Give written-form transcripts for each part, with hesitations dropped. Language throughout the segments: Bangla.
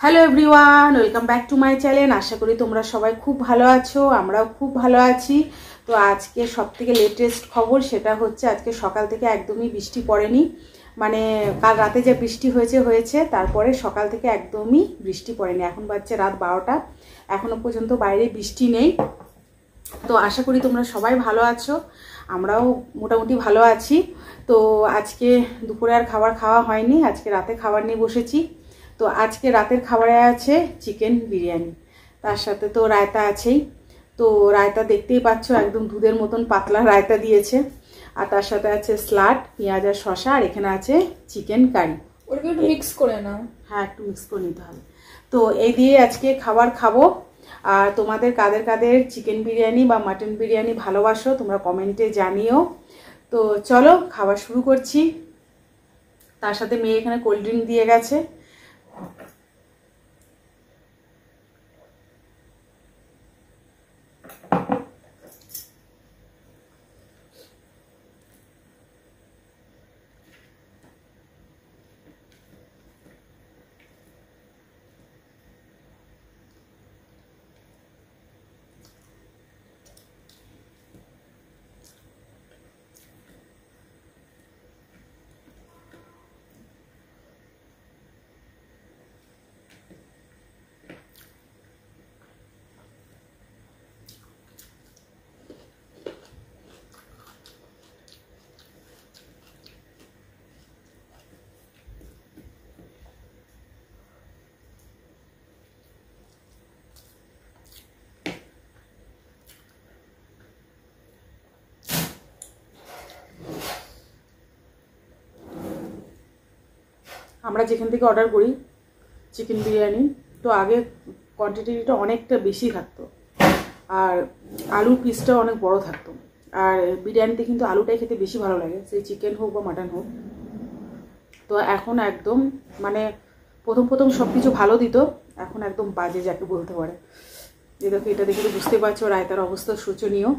Hello everyone, welcome back to my channel. আশা করি তোমরা সবাই খুব ভালো আছো, আমরাও খুব ভালো আছি। তো আজকে সবথেকে লেটেস্ট খবর সেটা হচ্ছে আজকে সকাল থেকে একদমই বৃষ্টি পড়েনি। মানে কাল রাতে যে বৃষ্টি হয়েছে তারপরে সকাল থেকে একদমই বৃষ্টি পড়েনি। এখন বাজছে রাত 12টা, এখনও পর্যন্ত বাইরে বৃষ্টি নেই। তো আশা করি তোমরা সবাই ভালো আছো, আমরাও মোটামুটি ভালো আছি। তো আজকে দুপুরে আর খাবার খাওয়া হয়নি, আজকে রাতে খাবার নিয়ে বসেছি। তো আজকে রাতের খাবারে আছে চিকেন বিরিয়ানি, তার সাথে তো রায়তা আছেই। তো রায়তা দেখতেই পাচ্ছ, একদম দুধের মতন পাতলা রায়তা দিয়েছে। আর তার সাথে আছে স্যালাড, পেঁয়াজ আর শসা, আর এখানে আছে চিকেন কারি। ওটাকে একটু মিক্স করে নাও। হ্যাঁ, একটু মিক্স করে নিতে হবে। তো এই দিয়ে আজকে খাবার খাবো। আর তোমাদের কাদের কাদের চিকেন বিরিয়ানি বা মাটন বিরিয়ানি ভালোবাসো তোমরা কমেন্টে জানিও। তো চলো খাবার শুরু করছি। তার সাথে মেয়ে এখানে কোল্ড ড্রিঙ্ক দিয়ে গেছে। আমরা যেখান থেকে অর্ডার করি চিকেন বিরিয়ানি, তো আগে কোয়ান্টিটিটা অনেকটা বেশি থাকতো, আর আলুর পিসটাও অনেক বড় থাকতো। আর বিরিয়ানিতে কিন্তু আলুটাই খেতে বেশি ভালো লাগে, সেই চিকেন হোক বা মাটন হোক। তো এখন একদম মানে প্রথম সব কিছু ভালো দিত, এখন একদম বাজে যাকে বলতে পারে। যে দেখো, এটা দেখে তো বুঝতে পারছো রায়তার অবস্থা শোচনীয়।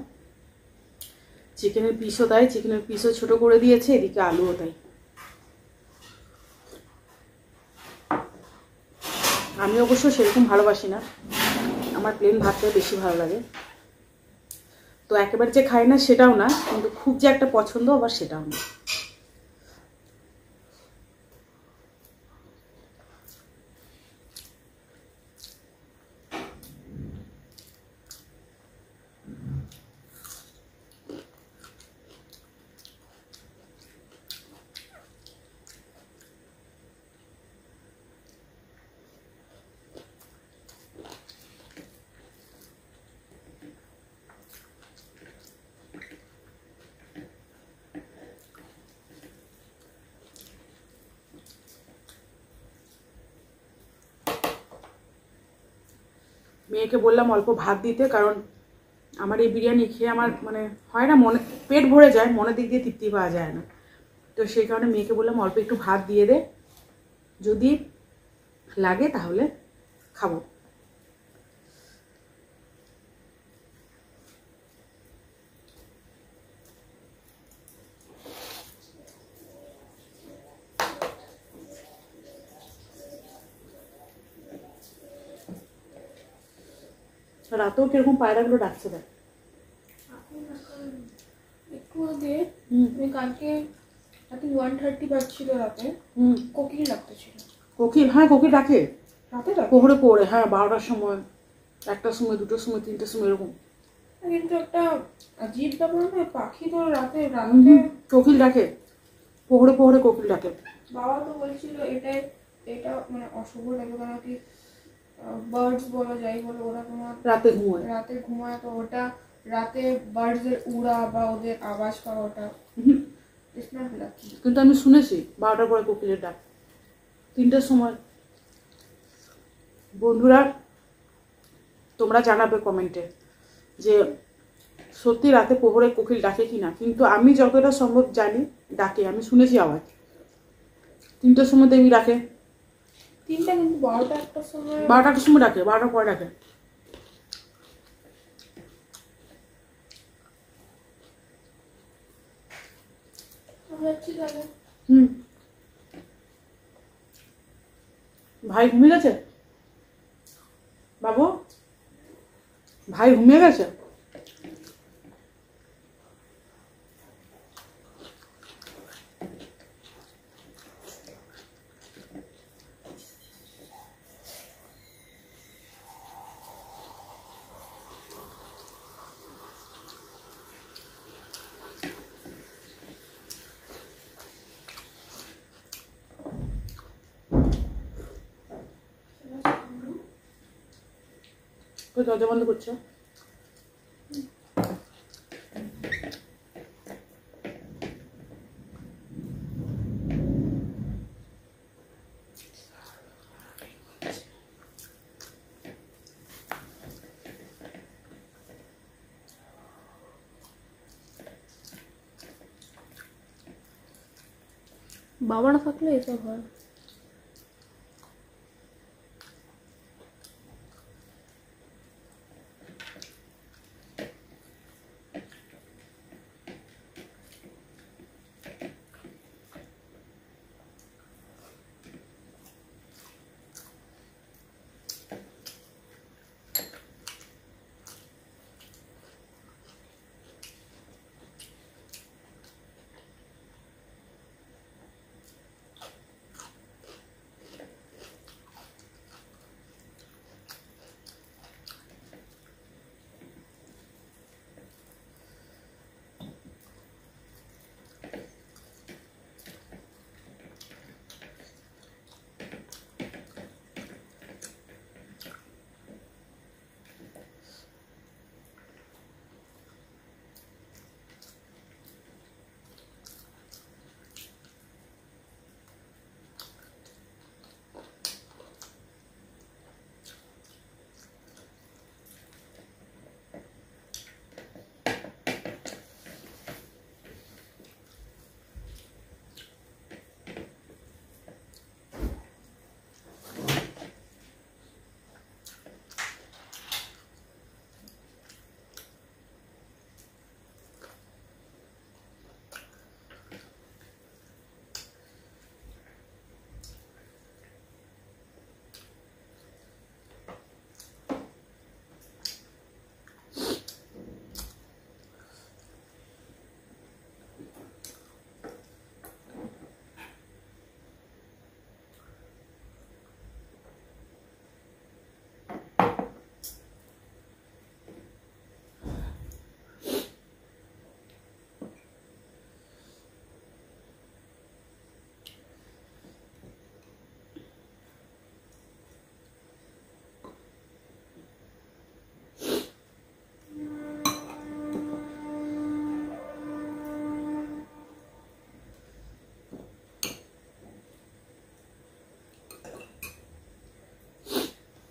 চিকেনের পিসও তাই, চিকেনের পিসও ছোটো করে দিয়েছে, এদিকে আলুও তাই। আমি অবশ্য সেরকম ভালোবাসি না, আমার প্লেন ভাতটাই বেশি ভালো লাগে। তো একেবারে যে খাই না সেটাও না, কিন্তু খুব যে একটা পছন্দ আবার সেটাও না। মেয়েকে বললাম অল্প ভাত দিতে, কারণ আমার এই বিরিয়ানি খেয়ে আমার মানে হয় না, মনে পেট ভরে যায়, মনের দিক দিয়ে তৃপ্তি পাওয়া যায় না। তো সেই কারণে মেয়েকে বললাম অল্প একটু ভাত দিয়ে দে, যদি লাগে তাহলে খাবো। রাতেও কিরকম পায়রাগুলো ডাকছে দেখ। একটু আগে আমি কালকে রাতে 1:30 বাজছিল, রাতে কোকিল ডাকতেছিল। কোকিল? হ্যাঁ, কোকিল ডাকে রাতে ডাকে পোহরে। হ্যাঁ, 12টার সময়, 1টার সময়, 2টোর সময়, 3টার সময়, এরকম। কিন্তু একটা আজীব ব্যাপার না, পাখি তো রাতে কোকিল ডাকে, পোহরে কোকিল ডাকে। বাবা তো বলছিল এটা মানে অশুভ লাগে, কারণ কি বার্ডস বলো যাই বলো, ওরা তোমার রাতে ঘুমায়। তো ওটা রাতে বার্ডস এর উড়া বা ওদের আওয়াজ পাওয়াটা ইটস নট লাকি। কিন্তু আমি শুনেছি 12টার পরে কোকিলের ডাক, 3টার সময়। বন্ধুরা তোমরা জানাবে কমেন্টে যে সত্যি রাতে পোহরে কোকিল ডাকে কি না। কিন্তু আমি যতটা সম্ভব জানি ডাকে, আমি শুনেছি আওয়াজ। 3টার সময় দেখবি ডাকে। 3টা কিন্তু 12টা 1টার সময়, 12টার সময় ডাকে, 12টার পরে ডাকে। ভাই ঘুমিয়ে গেছে? বাবু ভাই ঘুমিয়ে গেছে? দরজা বন্ধ করছো? বাবা না থাকলে এসব হয়।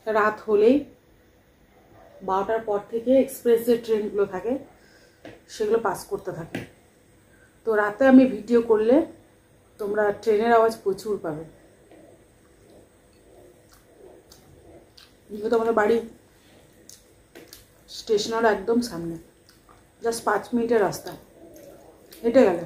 রাত হলেই 12টার পর থেকে এক্সপ্রেস যে ট্রেনগুলো থাকে সেগুলো পাস করতে থাকে। তো রাতে আমি ভিডিও করলে তোমরা ট্রেনের আওয়াজ প্রচুর পাবে। যেহেতু আমাদের বাড়ি স্টেশনের একদম সামনে, জাস্ট 5 মিনিটের রাস্তা, হেঁটে গেলে।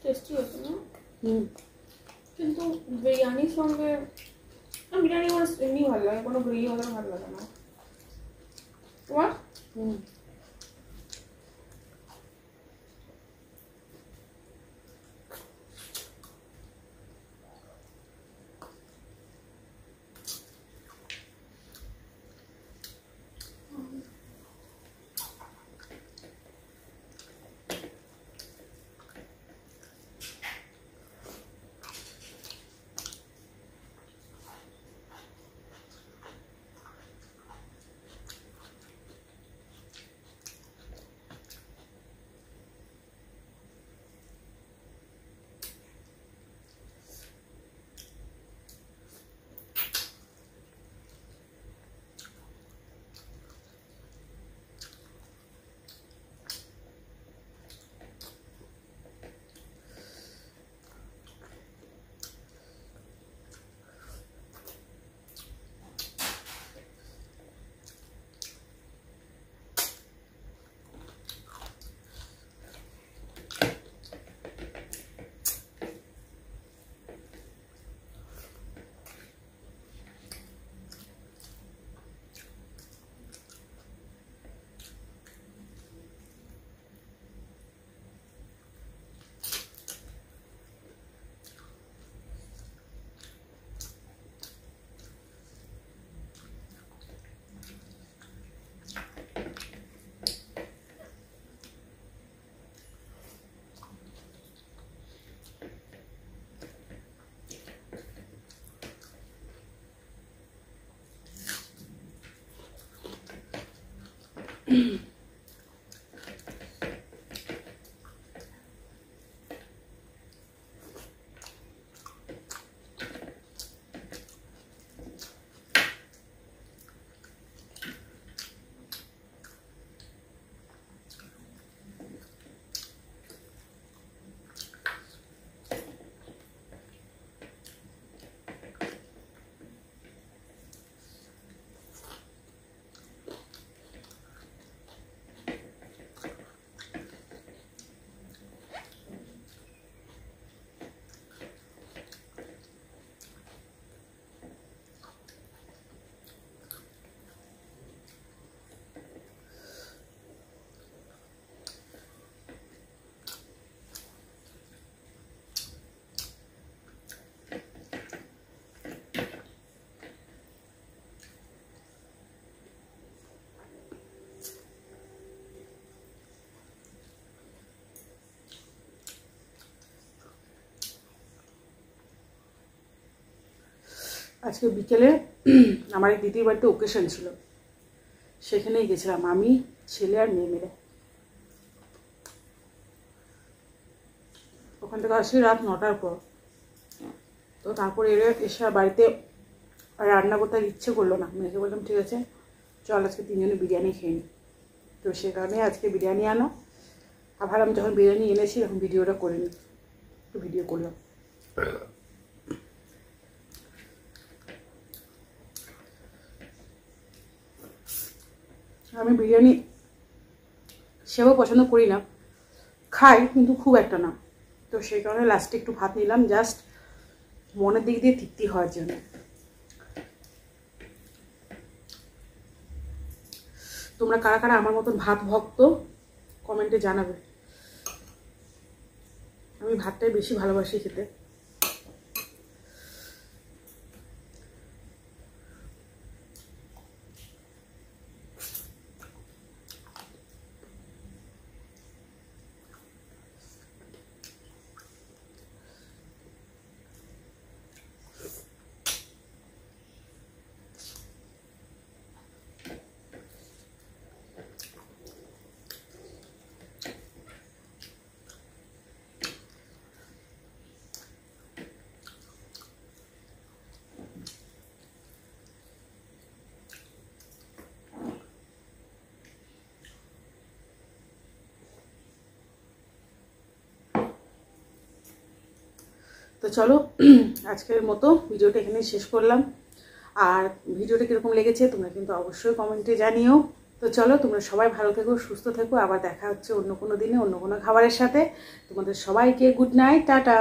টেস্টি হতো না? কিন্তু বিরিয়ানির সঙ্গে বিরিয়ানি আমার এমনি ভালো লাগে, কোনো গ্রেভি হলে ভালো লাগে না। তোমার? আজকে বিকেলে আমার এক দিদির বাড়িতে ওকেশন ছিল, সেখানেই গেছিলাম আমি, ছেলে আর মেয়ে মিলে। ওখান থেকে আসি রাত 9টার পর। তো তারপরে এসে বাড়িতে রান্না করতে আর ইচ্ছে করলো না। মেয়েকে বললাম ঠিক আছে চল আজকে 3 জনে বিরিয়ানি খেয়ে নিই। তো সে কারণে আজকে বিরিয়ানি আনো। আবার আমি যখন বিরিয়ানি এনেছি তখন ভিডিওটা করে নিই, একটু ভিডিও করলাম। আমি বিরিয়ানি সেও পছন্দ করি না, খাই কিন্তু খুব একটা না। তো সেই কারণে লাস্টে একটু ভাত নিলাম, জাস্ট মনের দিক দিয়ে তৃপ্তি হওয়ার জন্য। তোমরা কারা কারা আমার মতন ভাত ভক্ত কমেন্টে জানাবে। আমি ভাতটাই বেশি ভালোবাসি খেতে। তো চলো আজকের মতো ভিডিওটা এখানে শেষ করলাম। আর ভিডিওটা কীরকম লেগেছে তোমরা কিন্তু অবশ্যই কমেন্টে জানিও। তো চলো তোমরা সবাই ভালো থেকো, সুস্থ থেকো। আবার দেখা হচ্ছে অন্য কোনো দিনে অন্য কোনো খাবারের সাথে। তোমাদের সবাইকে গুড নাইট, টাটা।